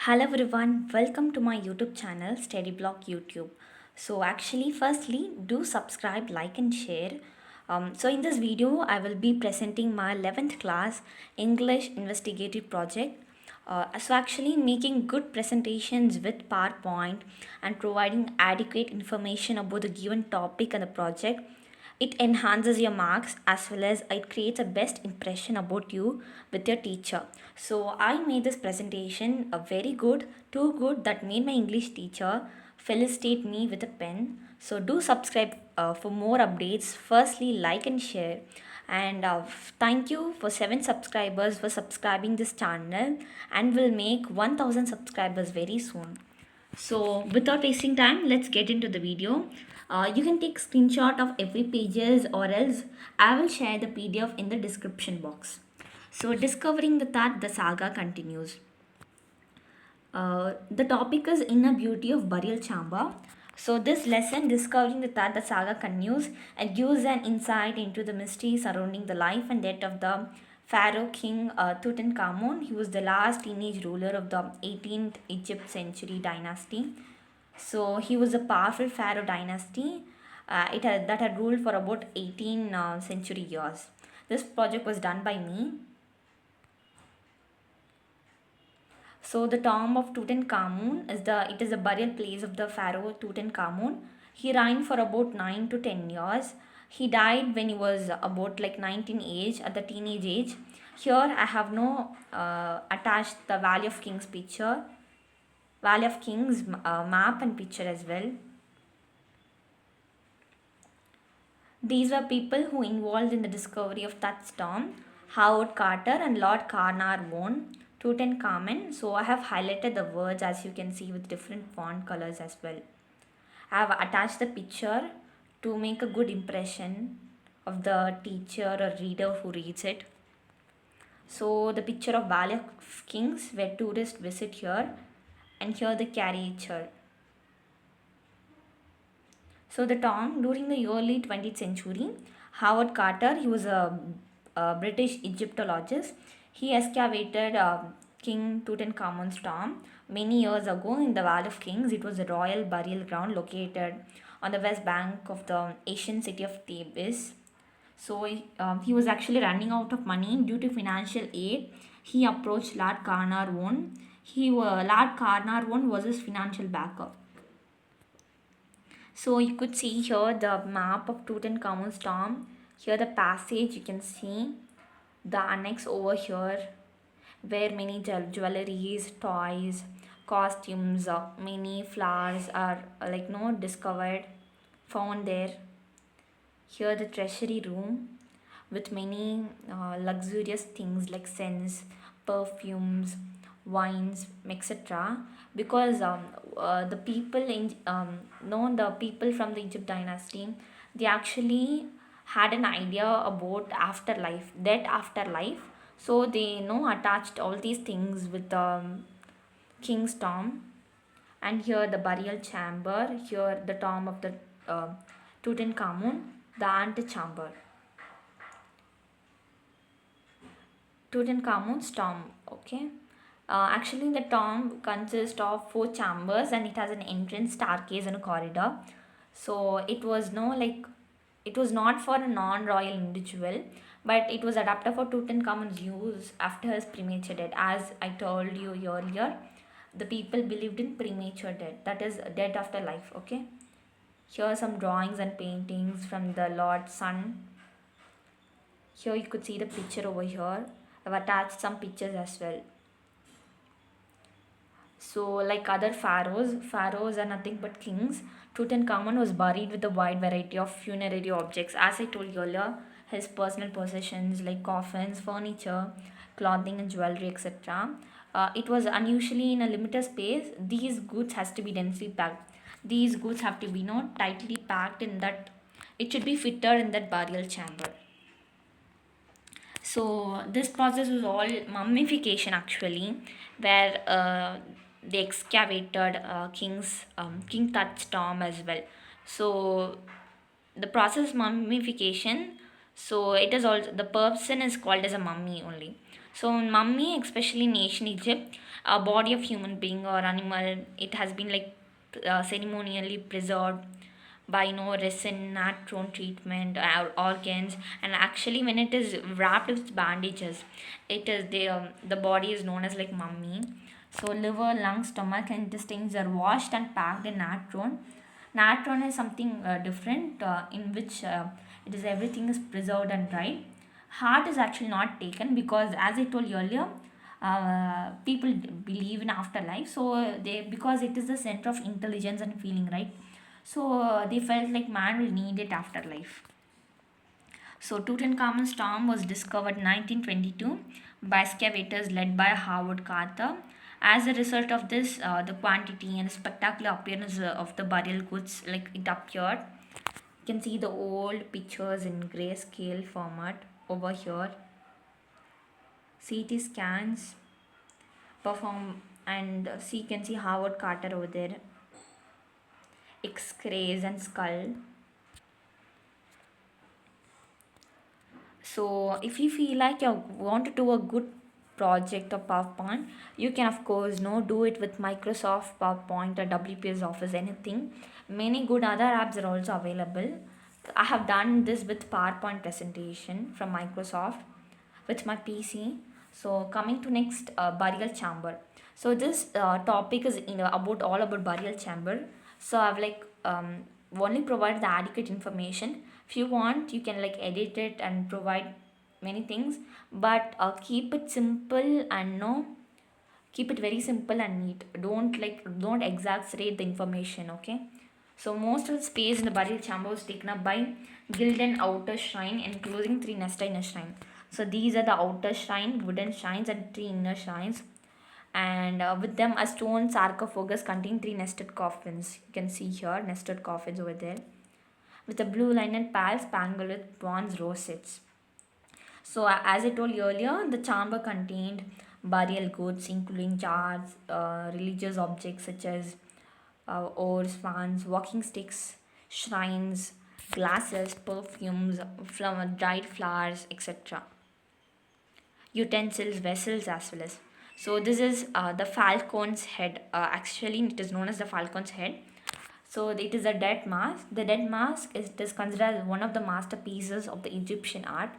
Hello everyone, welcome to my YouTube channel Steady Block YouTube. Firstly, do subscribe, like, and share. In this video, I will be presenting my 11th class English Investigative Project. Making good presentations with PowerPoint and providing adequate information about the given topic and the project. It enhances your marks as well as it creates a best impression about you with your teacher. So I made this presentation a very good, too good that made my English teacher felicitate me with a pen. So do subscribe for more updates. Firstly, like and share. And thank you for 7 subscribers for subscribing this channel, and we'll make 1000 subscribers very soon. So without wasting time, let's get into the video. You can take screenshot of every pages, or else I will share the PDF in the description box. So discovering the Tut, the saga continues. The topic is inner beauty of burial chamber. So this lesson, discovering the Tut, the saga continues, and gives an insight into the mystery surrounding the life and death of the Pharaoh King Tutankhamun. He was the last teenage ruler of the 18th Egypt century dynasty. So he was a powerful pharaoh dynasty. That had ruled for about 18 century years. This project was done by me. So the tomb of Tutankhamun is the burial place of the pharaoh Tutankhamun. He reigned for about 9 to 10 years. He died when he was about like 19 age, at the teenage age. Here I have no attached the Valley of Kings picture, Valley of Kings map and picture as well. These were people who involved in the discovery of Tut's tomb: Howard Carter and Lord Carnarvon, Tutankhamun. So I have highlighted the words as you can see with different font colors as well. I have attached the picture to make a good impression of the teacher or reader who reads it. So the picture of Valley of Kings where tourists visit here, and here the caricature. So the tomb during the early 20th century, Howard Carter, he was a British Egyptologist. He excavated King Tutankhamun's tomb many years ago in the Valley of Kings. It was a royal burial ground located on the west bank of the ancient city of Thebes. So he was actually running out of money due to financial aid. He approached Lord Carnarvon. Lord Carnarvon was his financial backer. So you could see here the map of Tutankhamun's tomb. Here the passage you can see, the annex over here where many jewelries, toys, costumes, many flowers are discovered, found there. Here the treasury room with many luxurious things like scents, perfumes, wines, etc. Because the people in know the people from the Egypt dynasty, they actually had an idea about afterlife, death afterlife. So they attached all these things with the king's tomb. And here the burial chamber, here the tomb of the uh, Tutankhamun, the antechamber. Tutankhamun's tomb. Okay. The tomb consists of 4 chambers, and it has an entrance, staircase, and a corridor. So it was not for a non-royal individual, but it was adapted for Tutankhamun's use after his premature death. As I told you earlier, the people believed in premature death, that is death after life. Okay. Here are some drawings and paintings from the Lord's son. Here you could see the picture over here. I've attached some pictures as well. So, like other pharaohs are nothing but kings. Tutankhamun was buried with a wide variety of funerary objects. As I told you earlier, his personal possessions like coffins, furniture, clothing, and jewelry, etc. It was unusually in a limited space. These goods has to be densely packed. These goods have to be tightly packed in that. It should be fitted in that burial chamber. So this process was all mummification actually, where they excavated King Tut's tomb as well. So the process mummification. So it is also, the person is called as a mummy only. So in mummy, especially in ancient Egypt, a body of human being or animal, it has been like ceremonially preserved by resin, natron treatment, or organs. And actually when it is wrapped with bandages, it is the body is known as like mummy. So liver, lungs, stomach, and intestines are washed and packed in natron. Natron is something different, in which it is everything is preserved and dried. Heart is actually not taken because, as I told you earlier, people believe in afterlife. So they, because it is the center of intelligence and feeling, right? So they felt like man will need it afterlife. So Tutankhamun's tomb was discovered 1922 by excavators led by Howard Carter. As a result of this, the quantity and spectacular appearance of the burial goods, like it appeared. You can see the old pictures in grayscale format over here. CT scans perform, and see, you can see Howard Carter over there. X-rays and skull. So if you feel like you want to do a good project or PowerPoint, you can of course do it with Microsoft PowerPoint or WPS Office, anything. Many good other apps are also available. I have done this with PowerPoint presentation from Microsoft with my PC. So coming to next, burial chamber. So this topic is about all about burial chamber. So I've like only provided the adequate information. If you want, you can like edit it and provide many things, but keep it simple and no, keep it very simple and neat. Don't exaggerate the information, okay? So most of the space in the burial chamber was taken up by gilded outer shrine enclosing three nesta inner shrine. So these are the outer shrine, wooden shrines, and three inner shrines. And with them, a stone sarcophagus containing three nested coffins. You can see here nested coffins over there, with a blue linen pal spangled with bronze rosettes. So, as I told you earlier, the chamber contained burial goods, including jars, religious objects such as oars, fans, walking sticks, shrines, glasses, perfumes, dried flowers, etc. Utensils, vessels, as well as. So, this is the falcon's head. Actually, it is known as the falcon's head. So it is a dead mask. The dead mask is considered as one of the masterpieces of the Egyptian art.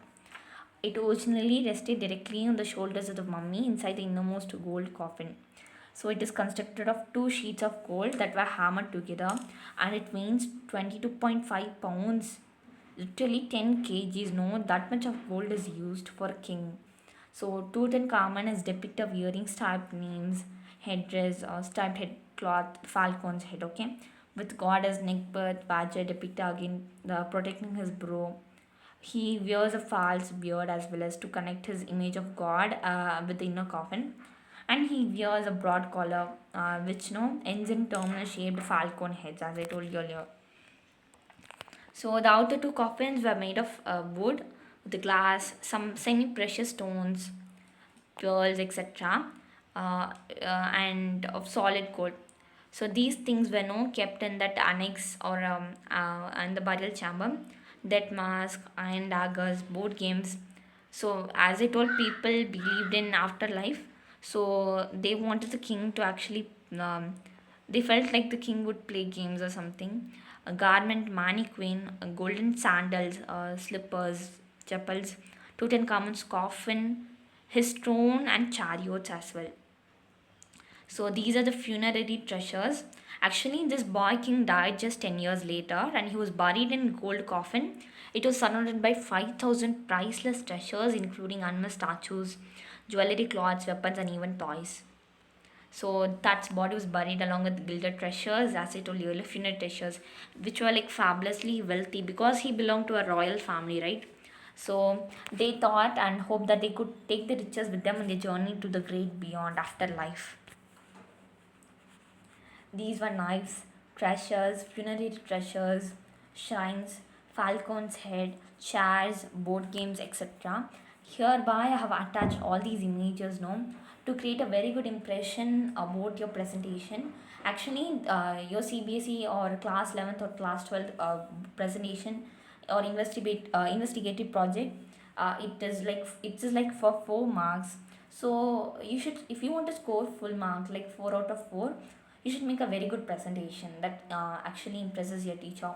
It originally rested directly on the shoulders of the mummy inside the innermost gold coffin. So it is constructed of two sheets of gold that were hammered together, and it weighs 22.5 pounds, literally 10 kgs. No, that much of gold is used for a king. So Tutankhamun is depicted wearing striped names, headdress, or striped head cloth, falcon's head, okay? With God as neckbird, badger depicted again protecting his brow. He wears a false beard as well as to connect his image of God with the inner coffin. And he wears a broad collar, which ends in terminal shaped falcon heads, as I told you earlier. So the outer two coffins were made of wood, with glass, some semi-precious stones, pearls, etc., and of solid gold. So these things were kept in that annex or and the burial chamber. Death mask, iron daggers, board games. So as I told, people believed in afterlife. So they wanted the king to actually. They felt like the king would play games or something. A garment, mannequin, golden sandals, slippers, chapels, Tutankhamun's coffin, his throne, and chariots as well. So these are the funerary treasures. Actually, this boy king died just 10 years later and he was buried in gold coffin. It was surrounded by 5,000 priceless treasures, including unmissed statues, jewelry, clothes, weapons, and even toys. So Tut's body was buried along with gilded treasures, as I told you earlier, funeral treasures, which were like fabulously wealthy because he belonged to a royal family, right? So they thought and hoped that they could take the riches with them on their journey to the great beyond afterlife. These were knives, treasures, funerary treasures, shrines, falcon's head, chairs, board games, etc. Hereby, I have attached all these images, no, to create a very good impression about your presentation. Actually, your CBSE or class 11th or class 12th presentation or investigative project, it is like for 4 marks. So you should, if you want to score full marks like 4 out of 4, you should make a very good presentation that actually impresses your teacher.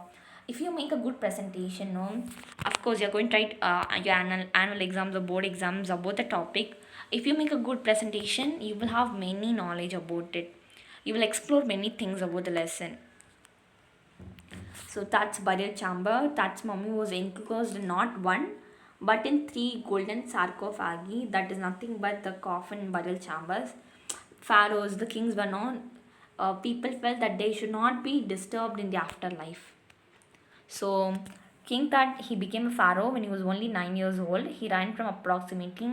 If you make a good presentation, no, of course you're going to write your annual exams or board exams about the topic. If you make a good presentation, you will have many knowledge about it. You will explore many things about the lesson. So Tut's burial chamber. Tut's mummy was enclosed in not one, but in three golden sarcophagi. That is nothing but the coffin burial chambers. Pharaohs, the kings were known. People felt that they should not be disturbed in the afterlife. So King Tut, he became a pharaoh when he was only 9 years old. He reigned from approximately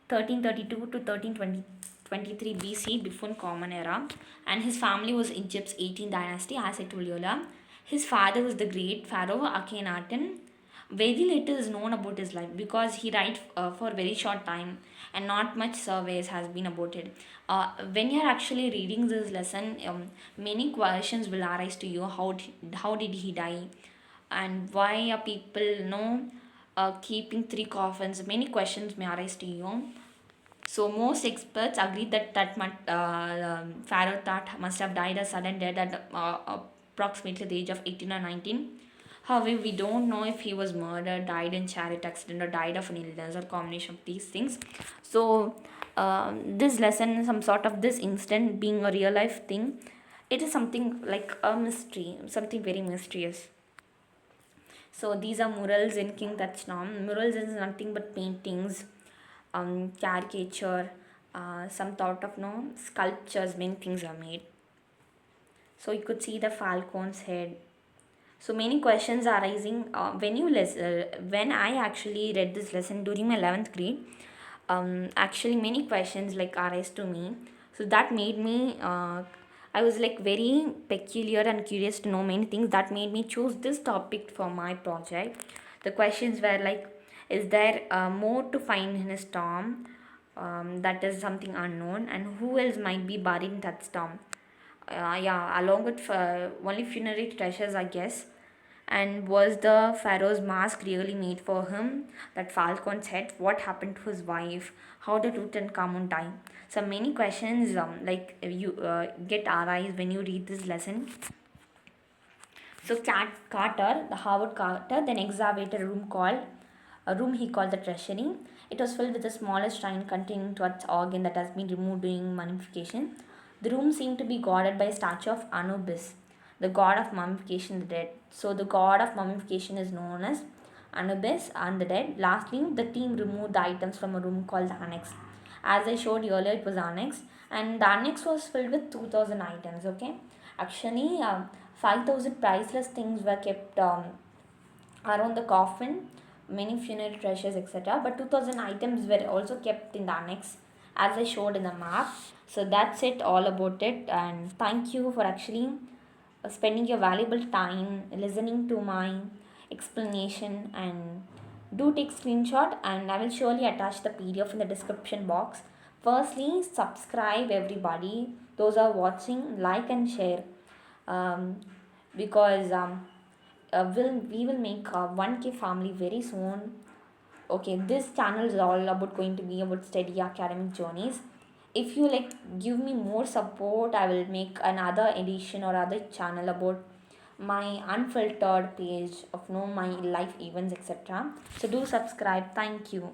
1332 to 1323 BC before Common Era, and his family was Egypt's 18th dynasty, as I told you earlier. His father was the great pharaoh Akhenaten. Very little is known about his life because he died for a very short time, and not much surveys has been about it. When you are actually reading this lesson, many questions will arise to you. How did he die, and why are people keeping three coffins? Many questions may arise to you. So most experts agree that Pharaoh Tut must have died a sudden death at approximately the age of 18 or 19. However, we don't know if he was murdered, died in chariot accident, or died of an illness, or combination of these things. So this lesson, some sort of this incident being a real life thing, it is something like a mystery, something very mysterious. So these are murals in King Tut's tomb. Murals is nothing but paintings, caricature, some sort of no sculptures. Many things are made. So you could see the falcon's head. So many questions are arising when I actually read this lesson during my 11th grade. Actually, many questions like arise to me. So that made me. I was like very peculiar and curious to know many things. That made me choose this topic for my project. The questions were like, is there more to find in his tomb? That is something unknown, and who else might be buried in that tomb? Yeah, along with only funerary treasures, I guess. And was the pharaoh's mask really made for him? That falcon's head? What happened to his wife? How did Tutankhamun die? So many questions you get arise when you read this lesson. So Carter, the Howard Carter, then excavated a room he called the treasury. It was filled with the smallest shrine containing Tut's organ that has been removed during mummification. The room seemed to be guarded by a statue of Anubis, the god of mummification and the dead. So the god of mummification is known as Anubis and the dead. Lastly, the team removed the items from a room called the annex. As I showed you earlier, it was annex, and the annex was filled with 2000 items. Okay, actually, 5000 priceless things were kept around the coffin, many funeral treasures, etc. But 2000 items were also kept in the annex, as I showed in the map. So that's it, all about it, and thank you for actually spending your valuable time listening to my explanation. And do take screenshot, and I will surely attach the PDF in the description box. Firstly, subscribe everybody, those are watching, like and share, um, because we will make 1K family very soon. Okay, this channel is all about going to be about steady academic journeys. If you like give me more support, I will make another edition or other channel about my unfiltered page of my life events, etc. So do subscribe. Thank you.